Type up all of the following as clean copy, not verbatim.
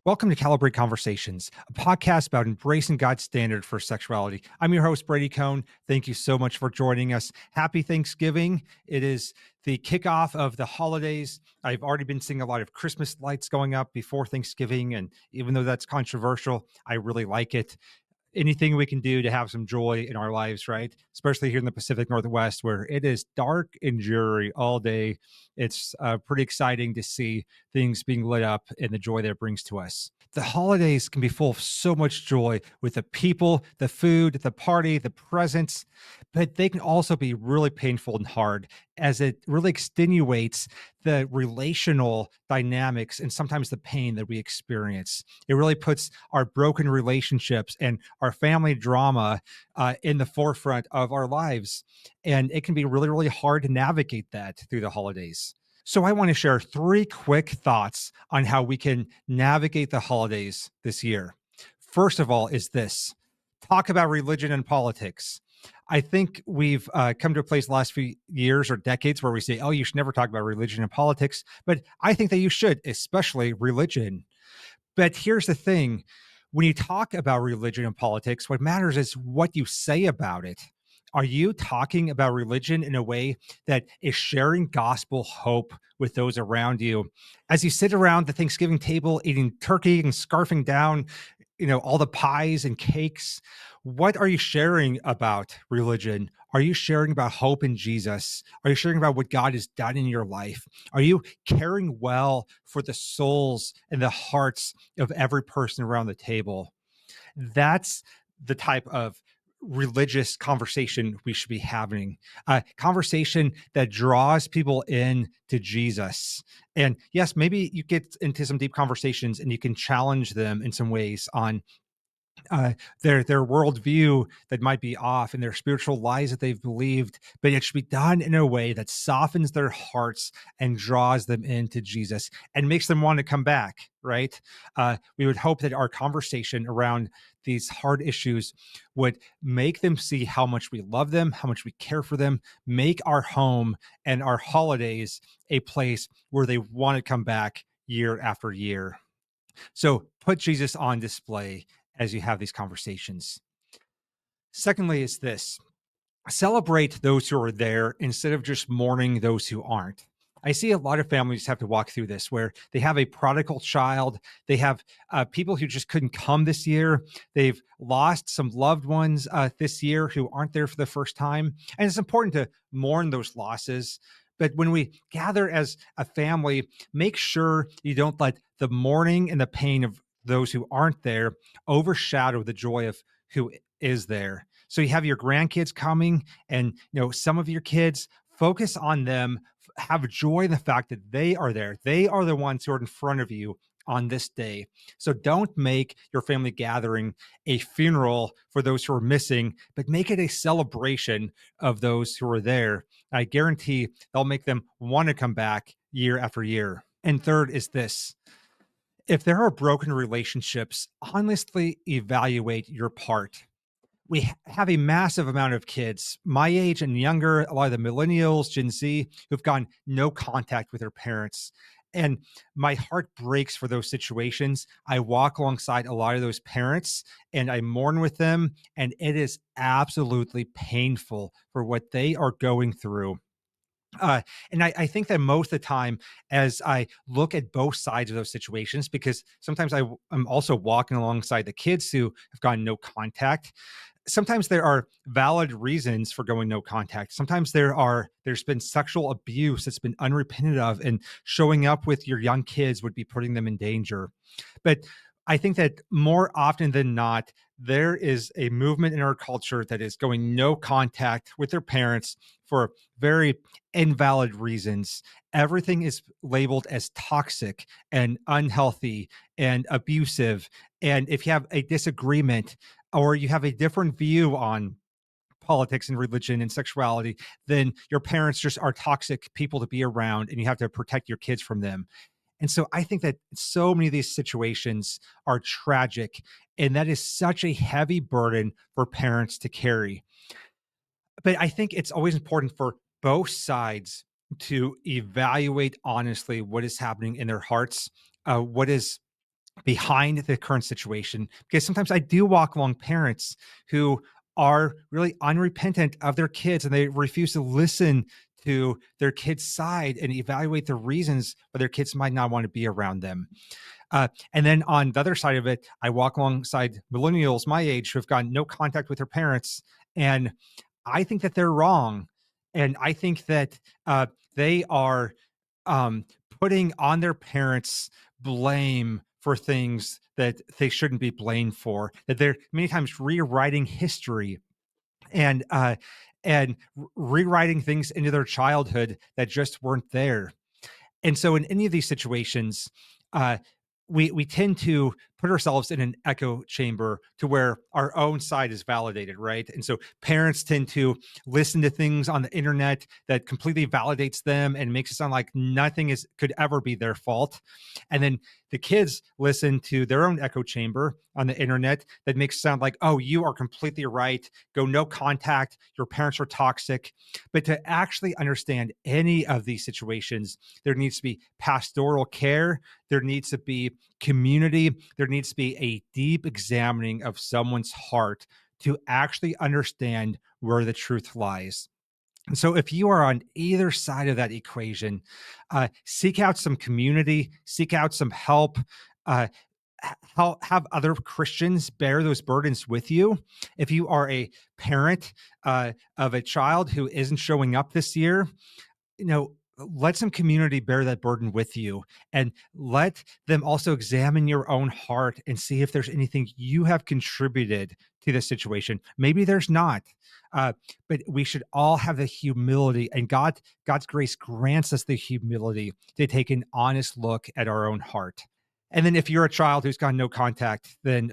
Welcome to Calibrate Conversations, a podcast about embracing God's standard for sexuality. I'm your host, Brady. Thank you so much for joining us. Happy Thanksgiving. It is the kickoff of the holidays. I've already been seeing a lot of Christmas lights going up before Thanksgiving, and even though that's controversial, I really like it. Anything we can do to have some joy in our lives, right? Especially here in the Pacific Northwest, where it is dark and dreary all day. It's pretty exciting to see things being lit up and the joy that it brings to us. The holidays can be full of so much joy with the people, the food, the party, the presents, but they can also be really painful and hard as it really extenuates the relational dynamics and sometimes the pain that we experience. It really puts our broken relationships and our family drama in the forefront of our lives. And it can be really, really hard to navigate that through the holidays. So I want to share 3 quick thoughts on how we can navigate the holidays this year. First of all is this: talk about religion and politics. I think we've come to a place the last few years or decades where we say, oh, you should never talk about religion and politics. But I think that you should, especially religion. But here's the thing. When you talk about religion and politics, what matters is what you say about it. Are you talking about religion in a way that is sharing gospel hope with those around you? As you sit around the Thanksgiving table eating turkey and scarfing down, all the pies and cakes, what are you sharing about religion? Are you sharing about hope in Jesus? Are you sharing about what God has done in your life? Are you caring well for the souls and the hearts of every person around the table? That's the type of religious conversation we should be having, a conversation that draws people in to Jesus. And yes, maybe you get into some deep conversations and you can challenge them in some ways on their worldview that might be off and their spiritual lies that they've believed, but it should be done in a way that softens their hearts and draws them into Jesus and makes them want to come back, right? We would hope that our conversation around these hard issues would make them see how much we love them, how much we care for them, make our home and our holidays a place where they want to come back year after year. So put Jesus on display as you have these conversations. Secondly, is this: celebrate those who are there instead of just mourning those who aren't. I see a lot of families have to walk through this where they have a prodigal child. They have people who just couldn't come this year. They've lost some loved ones this year who aren't there for the first time. And it's important to mourn those losses. But when we gather as a family, make sure you don't let the mourning and the pain of those who aren't there overshadow the joy of who is there. So you have your grandkids coming and, some of your kids, focus on them, have joy in the fact that they are there. They are the ones who are in front of you on this day. So don't make your family gathering a funeral for those who are missing, but make it a celebration of those who are there. I guarantee they'll make them want to come back year after year. And third is this: if there are broken relationships, honestly evaluate your part. We have a massive amount of kids my age and younger, a lot of the millennials, Gen Z, who've gone no contact with their parents. And my heart breaks for those situations. I walk alongside a lot of those parents and I mourn with them. And it is absolutely painful for what they are going through. And I think that most of the time, as I look at both sides of those situations, because sometimes I'm also walking alongside the kids who have gotten no contact. Sometimes there are valid reasons for going no contact. Sometimes there's been sexual abuse that's been unrepented of, and showing up with your young kids would be putting them in danger. But I think that more often than not, there is a movement in our culture that is going no contact with their parents for very invalid reasons. Everything is labeled as toxic and unhealthy and abusive. And if you have a disagreement or you have a different view on politics and religion and sexuality, then your parents just are toxic people to be around and you have to protect your kids from them. And so I think that so many of these situations are tragic, and that is such a heavy burden for parents to carry. But I think it's always important for both sides to evaluate honestly what is happening in their hearts, what is behind the current situation. Because sometimes I do walk along parents who are really unrepentant of their kids and they refuse to listen to their kids' side and evaluate the reasons why their kids might not want to be around them. And then on the other side of it, I walk alongside millennials my age who have gotten no contact with their parents. And I think that they're wrong. And I think that they are um, putting on their parents blame for things that they shouldn't be blamed for, that they're many times rewriting history and rewriting things into their childhood that just weren't there. And so in any of these situations, uh, we tend to put ourselves in an echo chamber to where our own side is validated, right? And so parents tend to listen to things on the internet that completely validates them and makes it sound like nothing is could ever be their fault. And then the kids listen to their own echo chamber on the internet that makes it sound like, oh, you are completely right. Go no contact. Your parents are toxic. But to actually understand any of these situations, there needs to be pastoral care. There needs to be community. There needs to be a deep examining of someone's heart to actually understand where the truth lies. And so, if you are on either side of that equation, seek out some community, seek out some help. Uh, have other Christians bear those burdens with you. If you are a parent of a child who isn't showing up this year, let some community bear that burden with you, and let them also examine your own heart and see if there's anything you have contributed to the situation. Maybe there's not, uh, but we should all have the humility, and God's grace grants us the humility to take an honest look at our own heart. And then if you're a child who's got no contact, then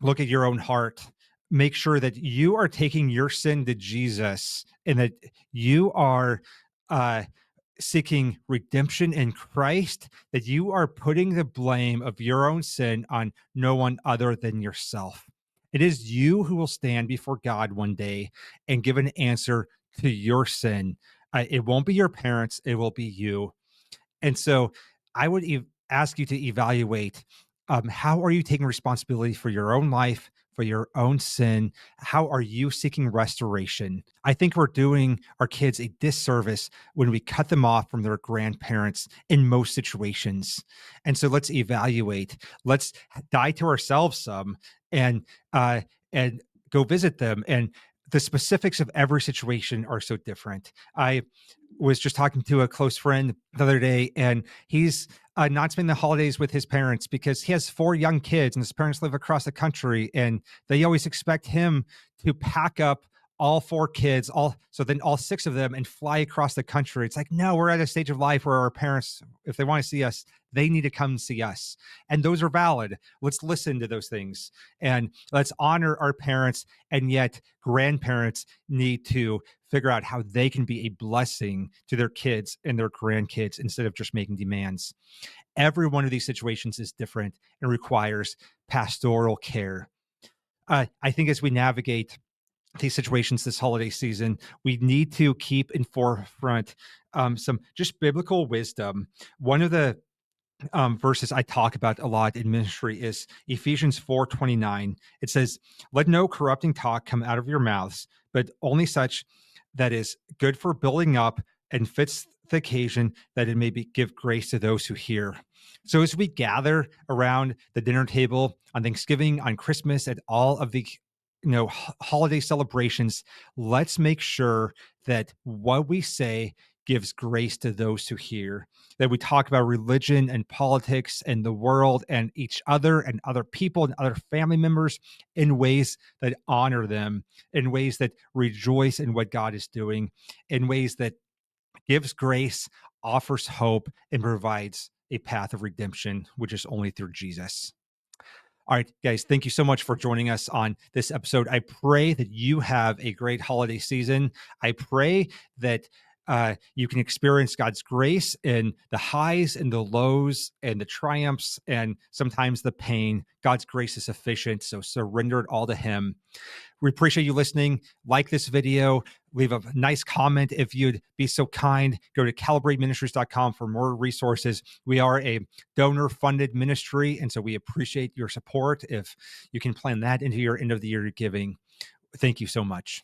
look at your own heart. Make sure that you are taking your sin to Jesus and that you are uh, seeking redemption in Christ, that you are putting the blame of your own sin on no one other than yourself. It is you who will stand before God one day and give an answer to your sin. It won't be your parents, it will be you. And so I would ask you to evaluate, how are you taking responsibility for your own life, for your own sin? How are you seeking restoration? I think we're doing our kids a disservice when we cut them off from their grandparents in most situations. And so let's evaluate. Let's die to ourselves some and uh, and go visit them. And the specifics of every situation are so different. I was just talking to a close friend the other day, and he's not spending the holidays with his parents because he has 4 young kids and his parents live across the country, and they always expect him to pack up all 4 kids, all 6 of them, and fly across the country. It's like, no, we're at a stage of life where our parents, if they want to see us, they need to come see us. And those are valid. Let's listen to those things and let's honor our parents. And yet grandparents need to figure out how they can be a blessing to their kids and their grandkids instead of just making demands. Every one of these situations is different and requires pastoral care. I think as we navigate these situations this holiday season, we need to keep in forefront some just biblical wisdom. One of the verses I talk about a lot in ministry is Ephesians 4:29. It says, "Let no corrupting talk come out of your mouths, but only such that is good for building up and fits the occasion, that it may give grace to those who hear." So as we gather around the dinner table on Thanksgiving, on Christmas, at all of the holiday celebrations, let's make sure that what we say gives grace to those who hear, that we talk about religion and politics and the world and each other and other people and other family members in ways that honor them, in ways that rejoice in what God is doing, in ways that gives grace, offers hope, and provides a path of redemption, which is only through Jesus. All right, guys, thank you so much for joining us on this episode. I pray that you have a great holiday season. I pray that you can experience God's grace in the highs and the lows and the triumphs and sometimes the pain. God's grace is sufficient, so surrender it all to Him. We appreciate you listening. Like this video, leave a nice comment if you'd be so kind. Go to calibrateministries.com for more resources. We are a donor-funded ministry, and so we appreciate your support. If you can plan that into your end of the year giving, thank you so much.